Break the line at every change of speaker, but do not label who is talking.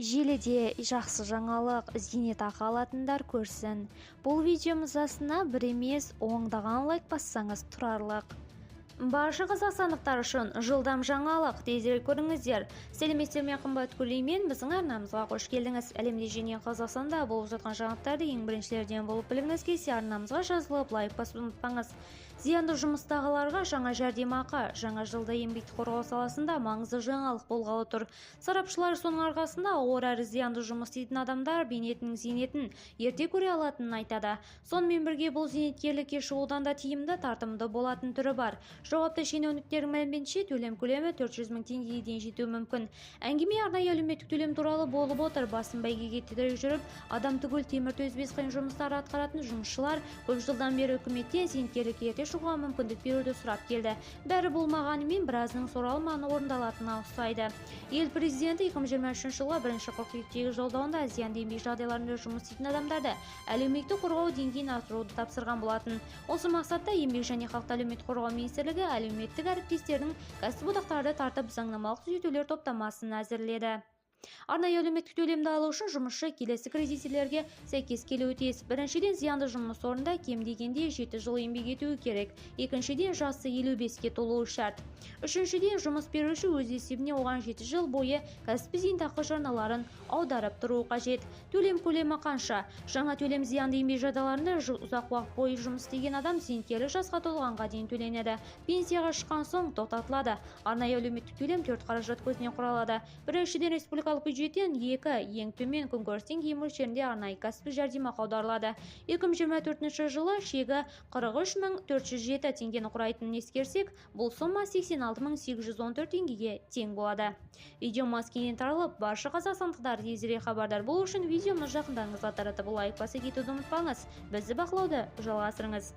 Желіде жақсы жаңалық, зейнетақы алатындар көрсін. Бұл видеомыз астына бір емес, ондаған лайк бассаңыз тұрарлық. Барша қазақстандықтар үшін жылдам жаңалық, тезірек көріңіздер. Сәлеметсіздер ме, қымбат көрермен, біздің арнамызға қош келдіңіз. Әлемде және Қазақстанда болып жатқан жаңалықтарды ең біріншілерден болып біліңіз келсе, арнамызға жазылып, лайк басуды ұмытпаңыз. Зиянды жұмыстағыларға жаңа жәрдемақы, жаңа жылда еңбекті қорғау саласында маңызды жаңалық болғалы тұр. Сарапшылар соның арқасында ауыр әрі зиянды жұмыс істейтін адамдар бейнетінің зейнетін ерте көре алатынын айтады. Сонымен бірге бұл зейнеткерлікке шығудан да тиімді, тартымды болатын түрі бар. Жауапты шенеуніктердің мәліметінше төлем көлемі 400 000 теңгеге дейін жетуі мүмкін. Әңгіме арнайы әлеуметтік төлем туралы болып отыр. Басын бәйгеге тідіріп жүріп, адам түгіл темір төзбес қиын жұмыстар атқаратын жұмысшылар көп жылдан бері үкіметтен зейнеткерлікке ерте шығуға мүмкіндік беруді сұрап келді. Бәрі болмағанымен біразының сұралманы орындалатынына ұқсайды. Ел президенті 2023 жылға 1 қыркүйектегі жолдауында зиянды еңбек жағдайларында жұмыс істейтін адамдарды әлеуметтік қорғау деңгейін асыруды тапсырған болатын. Осы мақсатта еңбек және халықты әлеуметтік қорғау министрлігі әлеуметтік әріптестердің кәсіподақтарды тартып заңнамалық түзетулер топтамасын әзірледі. Арнайы әлеуметтік төлемді алу үшін жұмысшы келесі критерийлерге сәйкес келуі тиіс. Біріншіден, зиянды жұмыс орнында кем дегенде 7 жыл еңбек етуі керек. Екіншіден, жасы 55-ке толуы шарт. Үшіншіден, жұмыс беруші өз есебіне оған 7 жыл бойы кәсіби зейнетақы жарналарын аударып тұруы қажет. Төлем көлемі қанша? Жаңа төлем зиянды еңбек жағдайларында ұзақ уақыт бойы жұмыс істеген адам зейнеткерлік жасқа толғанға дейін төленеді. Пенсияға шыққан соң тоқтатылады. Арнайы әлеуметтік төлем 4 қаражат көзінен құралады. Біріншіден, республикалық бюджеттен 2 ең төмен күнкөріс деңгейі мөлшерінде арнайы кәсіби жәрдемақы аударылады. 2024 жылы шегі 43 407 теңгені құрайтынын ескерсек, бұл сома 86 814 теңгеге тең болады. Видеомыз кеңінен таралып, барша қазақстандықтар тезірек хабардар болу үшін видеомыз жақындарыңызға таратып лайк басып кетуді ұмытпаңыз. Бізді бақылауды жалғастырыңыз.